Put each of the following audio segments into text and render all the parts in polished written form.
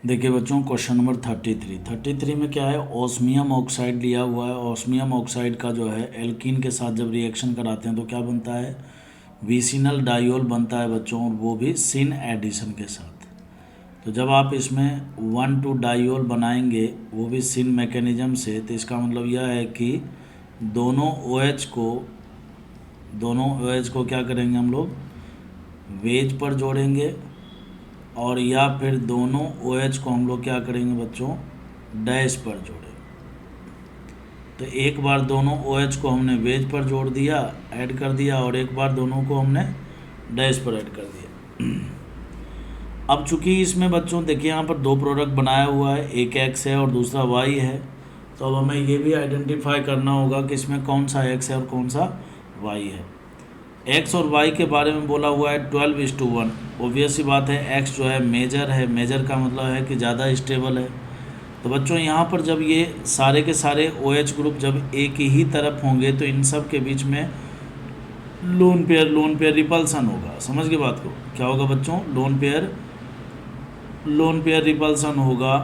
देखिए बच्चों, question number 33 में क्या है, ऑस्मियम ऑक्साइड लिया हुआ है। ऑस्मियम ऑक्साइड का जो है एल्कीन के साथ जब रिएक्शन कराते हैं तो क्या बनता है, विसिनल डायोल बनता है बच्चों, और वो भी सिन एडिशन के साथ। तो जब आप इसमें 1,2 डायोल बनाएंगे वो भी सिन मैकेनिज्म से, तो इसका मतलब यह है कि दोनों OH को क्या करेंगे हम लोग, वेज पर जोड़ेंगे, और या फिर दोनों OH को हम लोग क्या करेंगे बच्चों, डैश पर जोड़ेंगे। तो एक बार दोनों OH को हमने वेज पर जोड़ दिया, ऐड कर दिया, और एक बार दोनों को हमने डैश पर ऐड कर दिया। अब चूंकि इसमें बच्चों देखिए यहाँ पर दो प्रोडक्ट बनाया हुआ है, एक X है और दूसरा Y है। तो अब हमें ये भी आइडेंटिफाई करना होगा कि इसमें कौन सा X है और कौन सा Y है। X और Y के बारे में बोला हुआ है 12:1। ऑब्वियस सी बात है, X जो है मेजर का मतलब है कि ज़्यादा स्टेबल है। तो बच्चों यहाँ पर जब ये सारे के सारे OH ग्रुप जब एक ही तरफ होंगे तो इन सब के बीच में लोन पेयर रिपल्सन होगा। समझ गए बात को, क्या होगा बच्चों, लोन पेयर रिपल्सन होगा।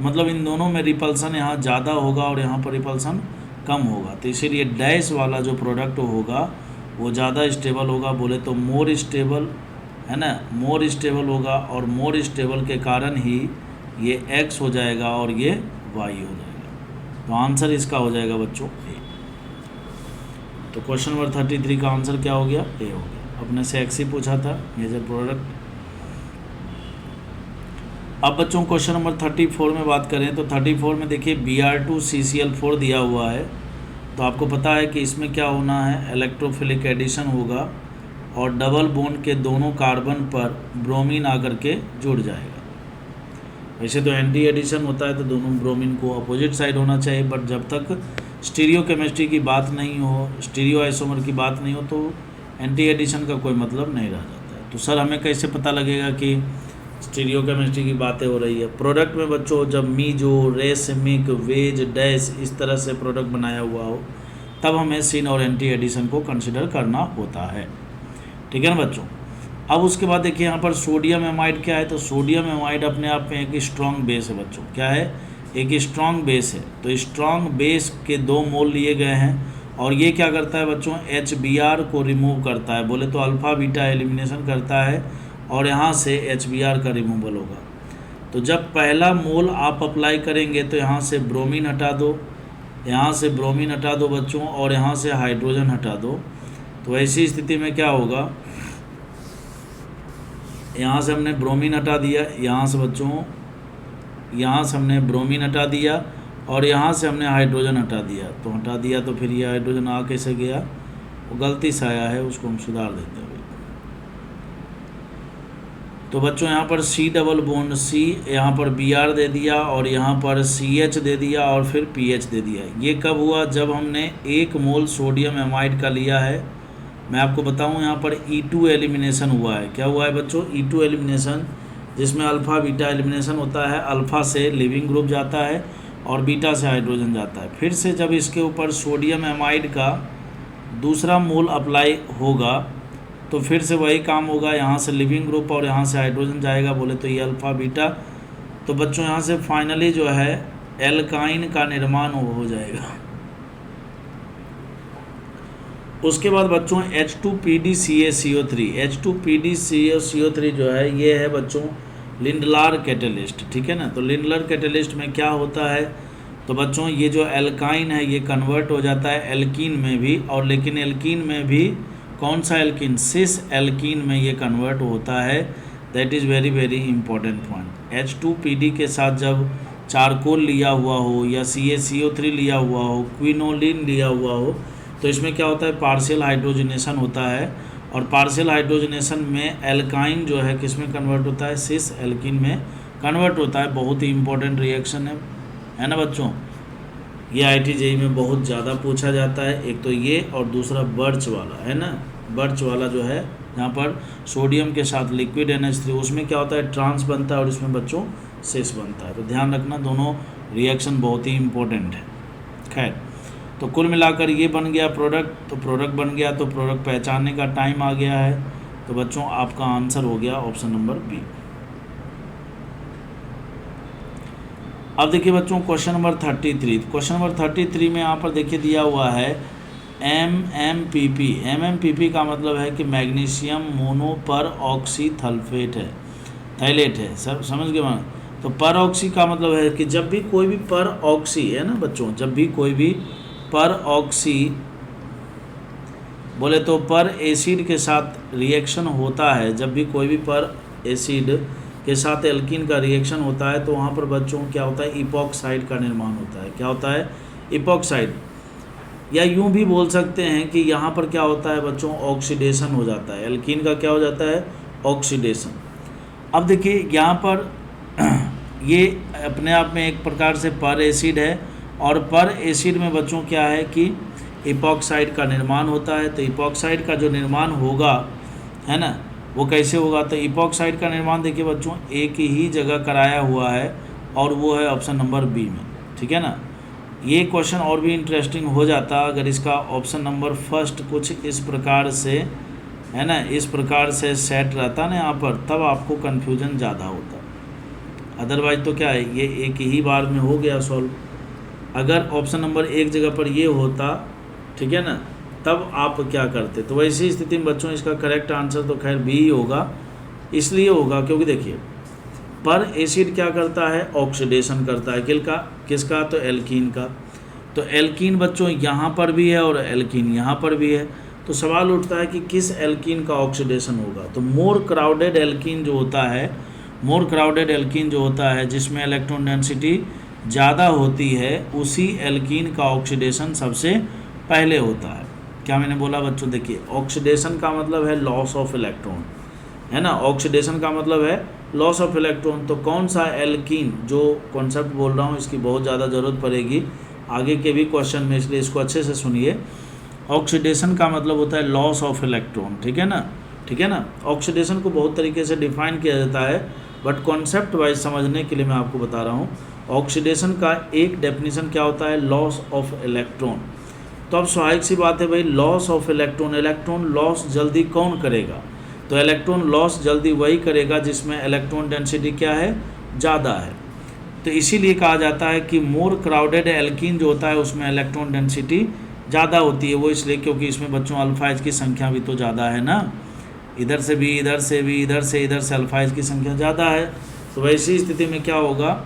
मतलब इन दोनों में रिपल्सन यहाँ ज़्यादा होगा और यहाँ पर रिपल्सन कम होगा। तो इसीलिए डैश वाला जो प्रोडक्ट होगा वो ज़्यादा स्टेबल होगा। बोले तो मोर स्टेबल है ना, मोर स्टेबल होगा, और मोर स्टेबल के कारण ही ये X हो जाएगा और ये Y हो जाएगा। तो आंसर इसका हो जाएगा बच्चों A। तो क्वेश्चन नंबर 33 का आंसर क्या हो गया, A हो गया। अपने से X ही पूछा था, मेजर प्रोडक्ट। अब बच्चों क्वेश्चन नंबर 34 में बात करें तो 34 में देखिए Br2CCl4 दिया हुआ है। तो आपको पता है कि इसमें क्या होना है, इलेक्ट्रोफिलिक एडिशन होगा और डबल बॉन्ड के दोनों कार्बन पर ब्रोमीन आकर के जुड़ जाएगा। वैसे तो एंटी एडिशन होता है तो दोनों ब्रोमीन को अपोजिट साइड होना चाहिए, बट जब तक स्टीरियो केमिस्ट्री की बात नहीं हो, स्टीरियो आइसोमर की बात नहीं हो, तो एंटी एडिशन का कोई मतलब नहीं रह जाता है। तो सर हमें कैसे पता लगेगा कि स्टीरियो केमिस्ट्री की बातें हो रही है। प्रोडक्ट में बच्चों जब मीजो, रेसमिक, वेज, डैश इस तरह से प्रोडक्ट बनाया हुआ हो तब हमें सिन और एंटी एडिशन को कंसिडर करना होता है। ठीक है ना बच्चों। अब उसके बाद देखिए यहाँ पर सोडियम एमाइड क्या है, तो सोडियम एमाइड अपने आप में एक स्ट्रॉन्ग बेस है बच्चों। क्या है, एक स्ट्रॉन्ग बेस है। तो स्ट्रॉन्ग बेस के 2 मोल लिए गए हैं और ये क्या करता है बच्चों, HBr को रिमूव करता है। बोले तो अल्फ़ा बीटा एलिमिनेशन करता है और यहाँ से HBr का रिमूवल होगा। तो जब पहला मोल आप अप्लाई करेंगे तो यहाँ से ब्रोमीन हटा दो, यहाँ से ब्रोमीन हटा दो बच्चों, और यहाँ से हाइड्रोजन हटा दो। तो ऐसी स्थिति में क्या होगा, यहाँ से हमने ब्रोमीन हटा दिया, यहाँ से बच्चों यहाँ से हमने ब्रोमीन हटा दिया और यहाँ से हमने हाइड्रोजन हटा दिया। तो हटा दिया तो फिर ये हाइड्रोजन आ कैसे गया, वो गलती से आया है, उसको हम सुधार देते हैं। तो बच्चों यहाँ पर C डबल बॉन्ड C, यहाँ पर Br दे दिया और यहाँ पर CH दे दिया और फिर PH दे दिया। ये कब हुआ, जब हमने 1 मोल सोडियम एमाइड का लिया है। मैं आपको बताऊं यहाँ पर E2 एलिमिनेशन हुआ है। क्या हुआ है बच्चों, E2 एलिमिनेशन, जिसमें अल्फ़ा बीटा एलिमिनेशन होता है। अल्फ़ा से लिविंग ग्रुप जाता है और बीटा से हाइड्रोजन जाता है। फिर से जब इसके ऊपर सोडियम एमाइड का दूसरा मोल अप्लाई होगा तो फिर से वही काम होगा, यहाँ से लिविंग ग्रुप और यहाँ से हाइड्रोजन जाएगा। बोले तो ये अल्फ़ा बीटा। तो बच्चों यहाँ से फाइनली जो है एल्काइन का निर्माण हो जाएगा। उसके बाद बच्चों H2PdCaCO3, H2PdCaCO3 जो है ये है बच्चों लिंडलार कैटलिस्ट। ठीक है ना। तो लिंडलर कैटलिस्ट में क्या होता है, तो बच्चों ये जो एल्काइन है ये कन्वर्ट हो जाता है एल्कीन में भी, और लेकिन एल्कीन में भी कौन सा एल्कीन, सिस एल्कीन में ये कन्वर्ट होता है। That is very very important point. H2PD के साथ जब चारकोल लिया हुआ हो या CaCO3 लिया हुआ हो, क्विनोलिन लिया हुआ हो, तो इसमें क्या होता है, पार्शियल हाइड्रोजनेशन होता है। और पार्शियल हाइड्रोजनेशन में एल्काइन जो है किस में कन्वर्ट होता है, सिस एल्कीन में कन्वर्ट होता है। बहुत ही इंपॉर्टेंट रिएक्शन है ना बच्चों। ये IIT-JEE में बहुत ज़्यादा पूछा जाता है। एक तो ये और दूसरा बर्च वाला है ना, बर्च वाला जो है यहाँ पर सोडियम के साथ लिक्विड NH3, उसमें क्या होता है, ट्रांस बनता है और इसमें बच्चों सिस बनता है। तो ध्यान रखना, दोनों रिएक्शन बहुत ही इंपॉर्टेंट है। खैर, तो कुल मिलाकर ये बन गया प्रोडक्ट। तो प्रोडक्ट बन गया तो प्रोडक्ट पहचानने का टाइम आ गया है। तो बच्चों आपका आंसर हो गया ऑप्शन नंबर B। अब देखिए बच्चों क्वेश्चन नंबर 33। क्वेश्चन नंबर 33 में यहाँ पर देखिए दिया हुआ है MMPP। MMPP का मतलब है कि मैग्नीशियम मोनो पर ऑक्सी थल्फेट है, थैलेट है। सब समझ गए मैं? तो पर ऑक्सी का मतलब है कि जब भी कोई भी पर ऑक्सी है ना बच्चों, जब भी कोई भी पर ऑक्सी बोले तो पर एसिड के साथ रिएक्शन होता है, जब भी कोई भी पर एसिड के साथ एल्कीन का रिएक्शन होता है तो वहाँ पर बच्चों क्या होता है, इपॉक्साइड का निर्माण होता है। क्या होता है? इपॉक्साइड। या यूं भी बोल सकते हैं कि यहाँ पर क्या होता है बच्चों, ऑक्सीडेशन हो जाता है। एल्कीन का क्या हो जाता है? ऑक्सीडेशन। अब देखिए यहाँ पर ये अपने आप में एक प्रकार से पर एसिड है, और पर एसिड में बच्चों क्या है कि इपॉक्साइड का निर्माण होता है। तो इपॉक्साइड का जो निर्माण होगा है ना, वो कैसे होगा? तो इपॉक्साइड का निर्माण देखिए बच्चों एक ही जगह कराया हुआ है, और वो है ऑप्शन नंबर बी में। ठीक है ना? ये क्वेश्चन और भी इंटरेस्टिंग हो जाता अगर इसका ऑप्शन नंबर फर्स्ट कुछ इस प्रकार से है ना, इस प्रकार से सेट रहता ना यहाँ पर, तब आपको कन्फ्यूजन ज़्यादा होता। अदरवाइज तो क्या है, ये एक ही बार में हो गया सॉल्व। अगर ऑप्शन नंबर एक जगह पर ये होता, ठीक है ना, तब आप क्या करते? तो वैसी स्थिति में बच्चों इसका करेक्ट आंसर तो खैर बी ही होगा। इसलिए होगा क्योंकि देखिए पर एसिड क्या करता है? ऑक्सीडेशन करता है। किसका? तो एल्कीन का। तो एल्कीन बच्चों यहाँ पर भी है और एल्कीन यहाँ पर भी है। तो सवाल उठता है कि किस एल्कीन का ऑक्सीडेशन होगा? तो मोर क्राउडेड एल्कीन जो होता है, मोर क्राउडेड एल्कीन जो होता है जिसमें इलेक्ट्रॉन डेंसिटी ज़्यादा होती है, उसी एल्कीन का ऑक्सीडेशन सबसे पहले होता है। क्या मैंने बोला बच्चों? देखिए ऑक्सीडेशन का मतलब है लॉस ऑफ इलेक्ट्रॉन, है ना। ऑक्सीडेशन का मतलब है लॉस ऑफ इलेक्ट्रॉन। तो कौन सा एल्कीन, जो कॉन्सेप्ट बोल रहा हूँ इसकी बहुत ज़्यादा ज़रूरत पड़ेगी आगे के भी क्वेश्चन में, इसलिए इसको अच्छे से सुनिए। ऑक्सीडेशन का मतलब होता है लॉस ऑफ इलेक्ट्रॉन। ठीक है ना? ठीक है ना? ऑक्सीडेशन को बहुत तरीके से डिफाइन किया जाता है, बट कॉन्सेप्ट वाइज समझने के लिए मैं आपको बता रहा हूँ। ऑक्सीडेशन का एक डेफिनेशन क्या होता है? Loss of electron. तो अब स्वाभाविक सी बात है भाई, loss of electron, electron loss जल्दी कौन करेगा? तो इलेक्ट्रॉन लॉस जल्दी वही करेगा जिसमें इलेक्ट्रॉन डेंसिटी क्या है? ज़्यादा है। तो इसीलिए कहा जाता है कि मोर क्राउडेड एल्कीन जो होता है उसमें इलेक्ट्रॉन डेंसिटी ज़्यादा होती है। वो इसलिए क्योंकि इसमें बच्चों अल्फाइज की संख्या भी तो ज़्यादा है ना, इधर से भी, इधर से भी, इधर से अल्फाइज की संख्या ज़्यादा है। तो वैसी स्थिति में क्या होगा?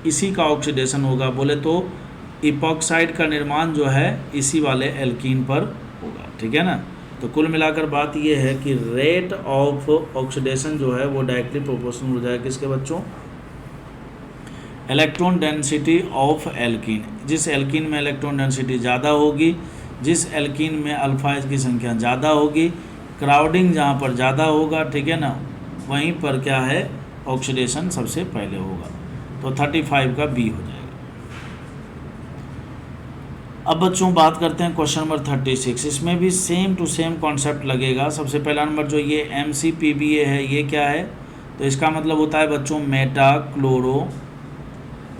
इसी का ऑक्सीडेशन होगा। बोले तो इपॉक्साइड का निर्माण जो है इसी वाले एल्कीन पर होगा। ठीक है ना? तो कुल मिलाकर बात ये है कि रेट ऑफ ऑक्सीडेशन जो है वो डायरेक्टली प्रोपोर्शनल हो जाएगा किसके बच्चों? Electron density of alkene. जिस एल्कीन में इलेक्ट्रॉन डेंसिटी ज़्यादा होगी, जिस एल्कीन में अल्फाइज की संख्या ज़्यादा होगी, क्राउडिंग जहाँ पर ज़्यादा होगा, ठीक है ना, वहीं पर क्या है? ऑक्सीडेशन सबसे पहले होगा। तो 35 का बी हो जाएगा। अब बच्चों बात करते हैं क्वेश्चन नंबर 36। इसमें भी सेम टू सेम कॉन्सेप्ट लगेगा। सबसे पहला नंबर जो ये MCPBA है, ये क्या है? तो इसका मतलब होता है बच्चों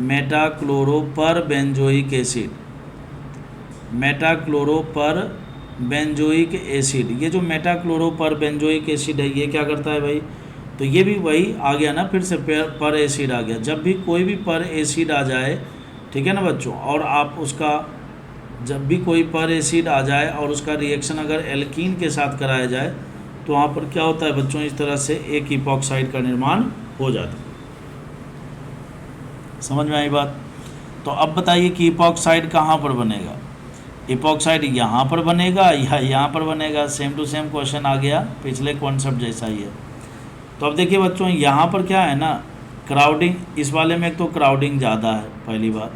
मेटाक्लोरो पर बेंजोइक एसिड। मेटाक्लोरो पर बेंजोइक एसिड। ये जो मेटाक्लोरो पर बेंजोइक एसिड है ये क्या करता है भाई? तो ये भी वही आ गया ना, फिर से पर एसिड आ गया। जब भी कोई भी पर एसिड आ जाए, ठीक है ना बच्चों, और आप उसका जब भी कोई पर एसिड आ जाए और उसका रिएक्शन अगर एल्कीन के साथ कराया जाए तो वहाँ पर क्या होता है बच्चों? इस तरह से एक इपॉक्साइड का निर्माण हो जाता है। समझ में आई बात? तो अब बताइए कि इपॉक्साइड कहाँ पर बनेगा? इपॉक्साइड यहाँ पर बनेगा या यहाँ पर बनेगा? सेम टू सेम क्वेश्चन आ गया, पिछले कॉन्सेप्ट जैसा ही है। तो अब देखिए बच्चों यहाँ पर क्या है ना, क्राउडिंग, इस वाले में एक तो क्राउडिंग ज़्यादा है, पहली बात।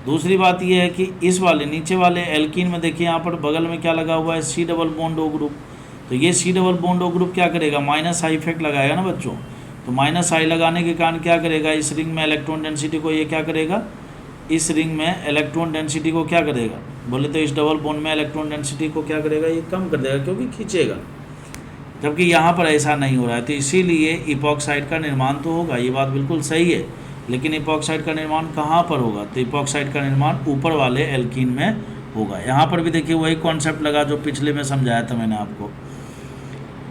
दूसरी बात ये है कि इस वाले नीचे वाले एल्कीन में देखिए यहाँ पर बगल में क्या लगा हुआ है? C double bond O group. तो ये C double bond O group क्या करेगा? माइनस आई इफेक्ट लगाएगा ना बच्चों। तो माइनस आई लगाने के कारण क्या करेगा? इस रिंग में इलेक्ट्रॉन डेंसिटी को ये क्या करेगा? इस रिंग में इलेक्ट्रॉन डेंसिटी को क्या करेगा? बोले तो इस डबल बॉन्ड में इलेक्ट्रॉन डेंसिटी को क्या करेगा? ये कम कर देगा, क्योंकि खींचेगा। जबकि यहाँ पर ऐसा नहीं हो रहा है। तो इसीलिए इपॉक्साइड का निर्माण तो होगा, ये बात बिल्कुल सही है, लेकिन इपॉक्साइड का निर्माण कहाँ पर होगा? तो इपॉक्साइड का निर्माण ऊपर वाले एल्कीन में होगा। यहाँ पर भी देखिए वही कॉन्सेप्ट लगा जो पिछले में समझाया था मैंने आपको।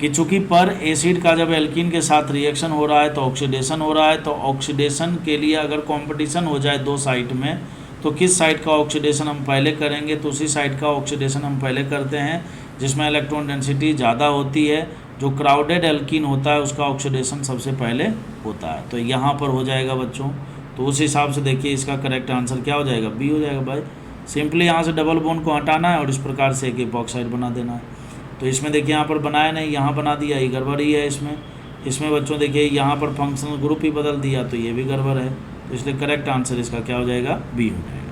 कि चूंकि पर एसिड का जब एल्कीन के साथ रिएक्शन हो रहा है तो ऑक्सीडेशन हो रहा है, तो ऑक्सीडेशन के लिए अगर कंपटीशन हो जाए दो साइड में तो किस साइड का ऑक्सीडेशन हम पहले करेंगे, तो उसी साइड का ऑक्सीडेशन हम पहले करते हैं जिसमें इलेक्ट्रॉन डेंसिटी ज़्यादा होती है। जो क्राउडेड एल्कीन होता है उसका ऑक्सीडेशन सबसे पहले होता है। तो यहाँ पर हो जाएगा बच्चों, तो उस हिसाब से देखिए इसका करेक्ट आंसर क्या हो जाएगा, बी हो जाएगा भाई। सिंपली यहाँ से डबल बॉन्ड को हटाना है और इस प्रकार से एक इपॉक्साइड बना देना है। तो इसमें देखिए यहाँ पर बनाया नहीं, यहाँ बना दिया, ये गड़बड़ ही है। इसमें बच्चों देखिए यहाँ पर फंक्शनल ग्रुप ही बदल दिया, तो ये भी गड़बड़ है। तो इसलिए करेक्ट आंसर इसका क्या हो जाएगा, बी हो जाएगा।